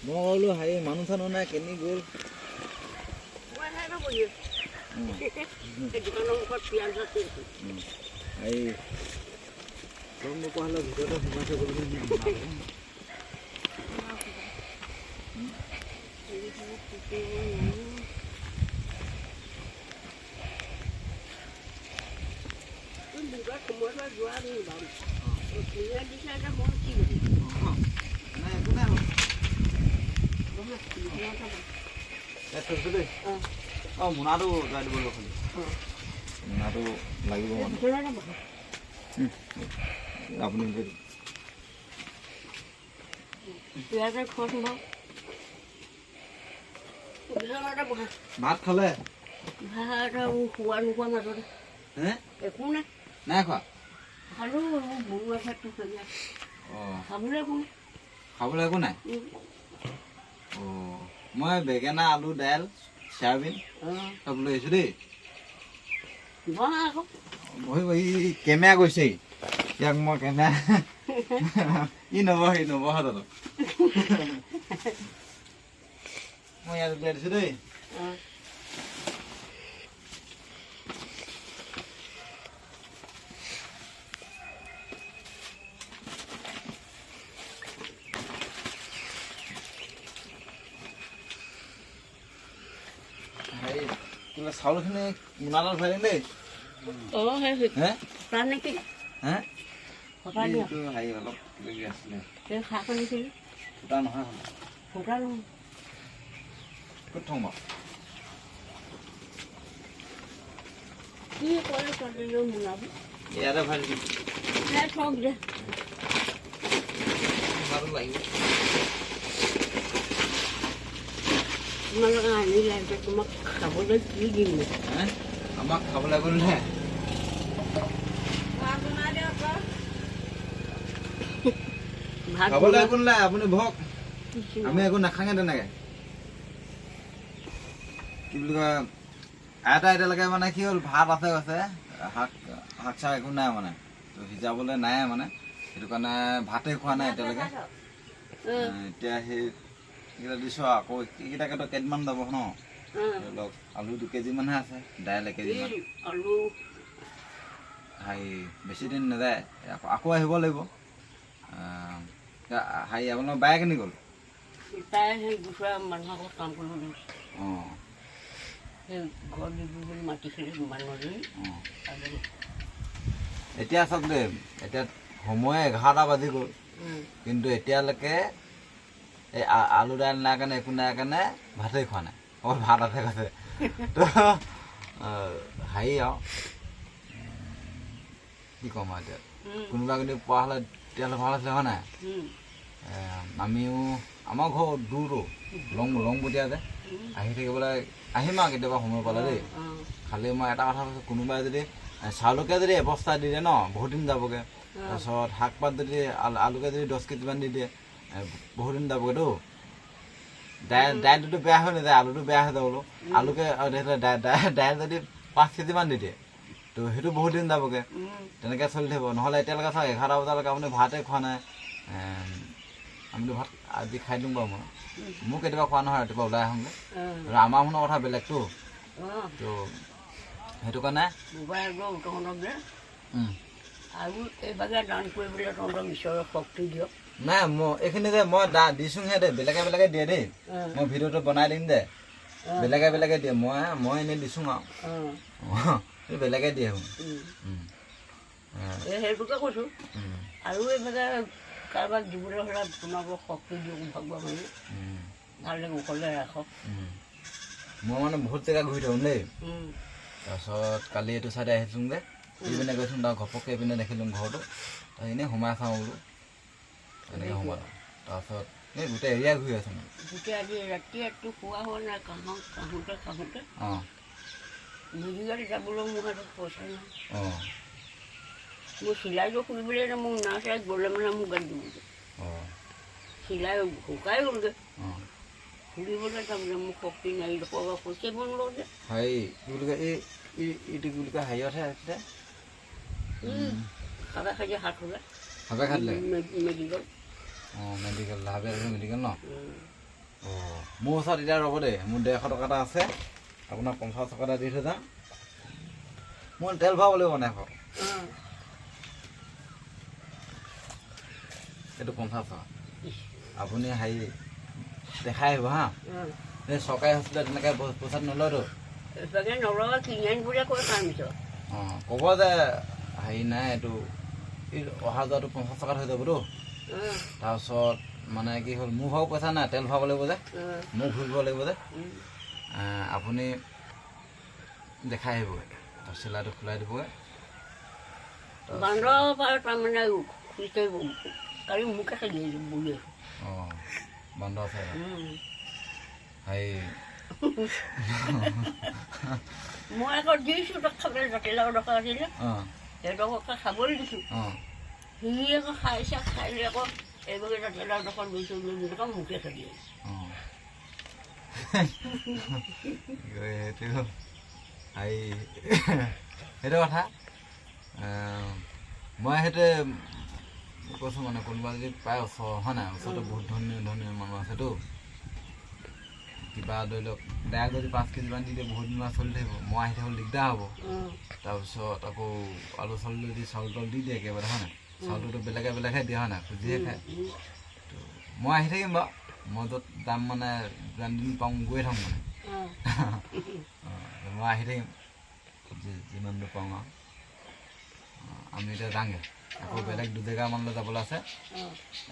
মই বোলো হেৰি মানুহ চানুহ নাই কেনি গ'ল হেৰি গম নোপোৱা হ'লে ভিতৰতে সোমাইছে গ'ল অঁ মোনাটো যাই দিব খালি মোনাটো লাগিব আপুনি ভাত খালে ভাত আৰু খোৱা নোখোৱা মাজতে একো নাই নাই খোৱা খালোঁ বনোৱা ভাতটো খালে অঁ খাবলৈ একো নাই খাবলৈ একো নাই অঁ মই বেঙেনা আলু দাইল চয়াবিন চব লৈ আহিছোঁ দেই আকৌ বহি বহি কেমেৰা গৈছে ইয়াক মই কেমেৰা ই নবহে দাদা মই ইয়াত উলিয়াই দিছোঁ দেই চাউলখিনি মোনালত ভৰাই দিম দেই নেকি হেৰি অলপ লাগি আছিলে শাক আনিছিলোঁ ফুটা নহয় ফুটা নহয় ক'ত থওঁ বাৰু কি কৰে ছোৱালীজনীও মোনাব ইয়াতে ভৰাই দিম থওক দে মোনাটো লাগিব তোমালোকে আনিলে তোমাক খাবলৈ কি দিম আমাক খাবলৈ গ'ল নে খাবলৈ একো নাই আপুনি বহক আমি একো নাখাঙে তেনেকৈ কি বুলি কয় এতিয়ালৈকে মানে কি হ'ল ভাত আছে কৈছে শাক চাক একো নাই মানে তো সিজাবলৈ নাই মানে সেইটো কাৰণে ভাতেই খোৱা নাই এতিয়ালৈকে এতিয়া সেইকেইটা দিছোঁ আকৌ এইকেইটাকেতো কেইদিনমান যাব ন ধৰি লওক আলু 2 কেজিমানহে আছে দাইল 1 কেজিমান আলু হেৰি বেছি দিন নাযায় আকৌ আহিব লাগিব হেৰি আপোনাৰ বায়ে কেনি গ'ল তাই সেই দুটা মানুহৰ ঘৰত কাম কৰিব দিছে অঁ সেই ঘৰ দিবলৈ মাতিছিলে মানুহজনী এতিয়া চাওক দেই এতিয়া সময় 11টা বাজি গ'ল কিন্তু এতিয়ালৈকে এই আলু দাইল নাই কাৰণে একো নাই কাৰণে ভাতেই খোৱা নাই অকল ভাত আছে কৈছে তো হেৰি আৰু কি ক'ম আৰু এতিয়া কোনোবা কিন্তু পোৱা হ'লে তেতিয়াহ'লে ভাল আছিলে হয় নাই আমিও আমাৰ ঘৰ দূৰো লংবতীয়া যে আহি থাকিবলৈ আহিম আৰু কেতিয়াবা সময় পালে দেই খালি মই এটা কথা কৈছোঁ কোনোবাই যদি চাউলকে যদি এবস্তা দি দিয়ে ন বহুত দিন যাবগৈ তাৰপিছত শাক পাত যদি আলুকে যদি 10 কেজিমান দি দিয়ে বহুত দিন যাবগৈতো দাইলটোতো বেয়া হৈ নাযায় আলুটো বেয়া হৈ যাবলো আলুকে দাইল যদি 5 কেজিমান দি দিয়ে তো সেইটো বহুত দিন যাবগৈ তেনেকৈ চলি থাকিব নহ'লে এতিয়ালৈকে চাওক 11টা বজালৈকে আপুনি ভাতেই খোৱা নাই আমিতো ভাত আজি খাই দিওঁ বাৰু মই মোক কেতিয়াবা খোৱা নহয় ৰাতিপুৱা ওলাই আহোঁগৈ আমাৰ মানুহৰ কথা বেলেগতো তো সেইটো কাৰণে আৰু এইভাগে দান কৰিবলৈ তহঁতক ঈশ্বৰৰ শক্তি দিয়ক নাই মই এইখিনি যে মই দিছোঁহে দেই বেলেগে দিয়ে দেই মই ভিডিঅ'টো বনাই দিম দে বেলেগে দিয়ে মই এনেই দিছোঁ আৰু বেলেগে দিয়ে সেইটোকে কৈছোঁ আৰু এইভাগে কাৰোবাক দিবলৈ হ'লে তোমালোকক শক্তি দিয়ক ভগৱানে ভালকৈ কুশলে ৰাখক মই মানে বহুত জেগা ঘূৰি থাকোঁ দেই তাৰপিছত কালি এইটো চাইডে আহিছোঁ যে ইপিনে গৈছোঁ তাৰ ঘপককৈ এইপিনে দেখিলোঁ ঘৰটো তাৰ এনেই সোমাই চাওঁ বোলো এনেকৈ সোমালোঁ তাৰপিছত এই গোটেই এৰিয়া ঘূৰি আছে মানে গোটেই আজি ৰাতি খোৱা হোৱা নাই কাহোঁতে অঁ মেডিকেল যাবলৈ মোৰ হাতত পইচা নাই অঁ মোৰ চিলাইটো খুলিবলৈ মোক নাৰ্ছে গ'লে মানে মোক গালি দিবগৈ অঁ চিলাই শুকাই গ'লগৈ অঁ খুলিবলৈ তাৰমানে মোক শক্তি নাই দেখুৱাব পইচা বন্ধ যে হেৰি কি বুলি কয় এইটো কি বুলি কয় হেৰিয়তহে আছিলে হাগা খাই হাত হ'লে হাবে খাই দিলে মেডিকেল অঁ মেডিকেল হাবে মেডিকেল ন অঁ মোৰ ওচৰত এতিয়া ৰ'ব দেই মোৰ 150 টকা এটা আছে আপোনাক 50 টকা এটা দি থৈ যাম মোৰ তেল ভৰাব লাগিব মানে আকৌ এইটো 50 টকা আপুনি হেৰি দেখাই আহিব হা এই চৰকাৰী হস্পিটেলত তেনেকৈ পইচাটো নলয়তো নলগা কিনি আনিবলৈ কৈ পাৰিছ অঁ ক'ব যে হেৰি নাই এইটো এই অহা যোৱাটো 50 টকাত হৈ যাবতো তাৰপিছত মানে কি হ'ল মোৰ ভাগৰ পইচা নাই তেল ভৰাব লাগিব যে মোক ঘূৰিব লাগিব যে আপুনি দেখাই আহিবগৈ তাৰ চিলাইটো খোলাই দিবগৈ বান্দৰ পাৰে তাৰমানে কালি মোকে খালি বহি আছোঁ অঁ বান্দৰ আছে হেৰি মই আকৌ দিছোঁ তাক খাবলৈ জাতিলাও দৰকাৰ আছিলে অঁ সিহঁতককে খাবলৈ দিছোঁ অঁ সি আকৌ খাইছে খাইলে আকৌ এইভাগে জাতিলাও দৰকাৰ দিছোঁ বুলি মোকে খালি অঁ সেইটো হেৰি সেইটো কথা মই সেইটোৱে কৈছোঁ মানে কোনোবা যদি প্ৰায় ওচৰ হয় নাই ওচৰতে বহুত ধনী মানুহ আছেতো কিবা ধৰি লওক ডাইৰেক্ট যদি 5 কেজিমান দি দিয়ে বহুত দিন চলি থাকিব মই আহি থাকিবলৈ দিগদাৰ হ'ব তাৰপিছত আকৌ আলু চালু যদি চাউল তাউল দি দিয়ে একেবাৰে হয় নাই চাউলটোতো বেলেগে দিয়ে হয় নাই খুজিহে খায় তো মই আহি থাকিম বাৰু মই য'ত দাম মানে যিমান দিন পাওঁ গৈ থাকোঁ মানে মই আহি থাকিম যিমান দূৰ পাওঁ আৰু আমি এতিয়া যাওঁগৈ আকৌ বেলেগ 2 জেগামানলৈ যাবলৈ আছে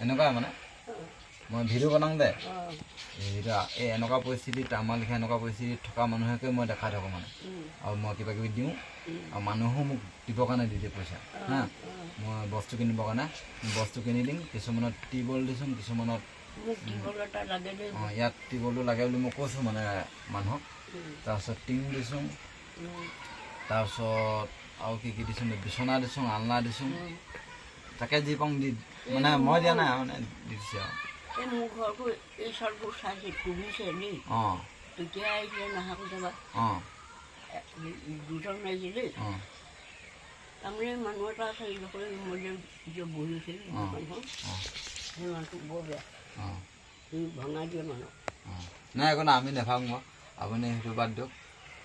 এনেকুৱাই মানে মই ভিডিঅ' বনাওঁ দে এতিয়া এই এনেকুৱা পৰিস্থিতিত আমাৰ লিখা এনেকুৱা পৰিস্থিতিত থকা মানুহেকে মই দেখাই থাকোঁ মানে আৰু মই কিবা কিবি দিওঁ আৰু মানুহো মোক দিবৰ কাৰণে দি দিয়ে পইচা হা মই বস্তু কিনিবৰ কাৰণে বস্তু কিনি দিম কিছুমানত টিউবৱেল দিছোঁ কিছুমানত অঁ ইয়াত টিউবৱেলটো লাগে বুলি মই কৈছোঁ মানে মানুহক তাৰপিছত টিং দিছোঁ তাৰপিছত আৰু কি দিছোঁ বিচনা দিছোঁ আলনা দিছোঁ তাকে যি পাওঁ দি মানে মই দিয়া নাই মানে দি দিছে আৰু এই মোৰ ঘৰটো এই চাউলবোৰ চাইছে তুলিছে দেই অঁ তেতিয়া আহিছিলে নাহাকো যাবা অঁ দুজন নাইছে দেই অঁ তাৰমানে মানুহ এটা আছে এইডোখৰ মই যে বহিছে দোকানখন সেই মানুহটো বৰ বেয়া অঁ সি ভঙাই দিয়ে মানুহ অঁ নাই একো নাই আমি নাভাঙো বাৰু আপুনি সেইটো বাদ দিয়ক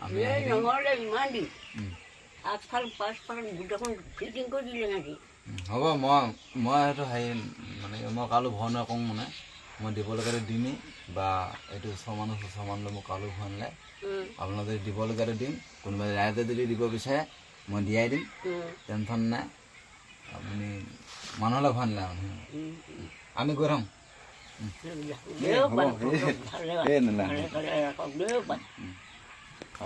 আমি নহ'লে ইমান দিন আগফাল পাছফাল গোটেইখন ফিটিং কৰি দিলে নাকি হ'ব মই সেইটো হেৰি মানে মই কালো ভয় নকওঁ মানে মই দিবলগীয়াটো দিমেই বা এইটো 100 মানুহলৈ মোক কালো ভয় নালাগে আপোনাক যদি দিবলগীয়াটো দিম কোনোবাই ৰাইজে যদি দিব বিচাৰে মই দিয়াই দিম টেনশ্যন নাই আপুনি মানুহলৈ ভয় নালাগে আমি গৈ থাকোঁ নালাগে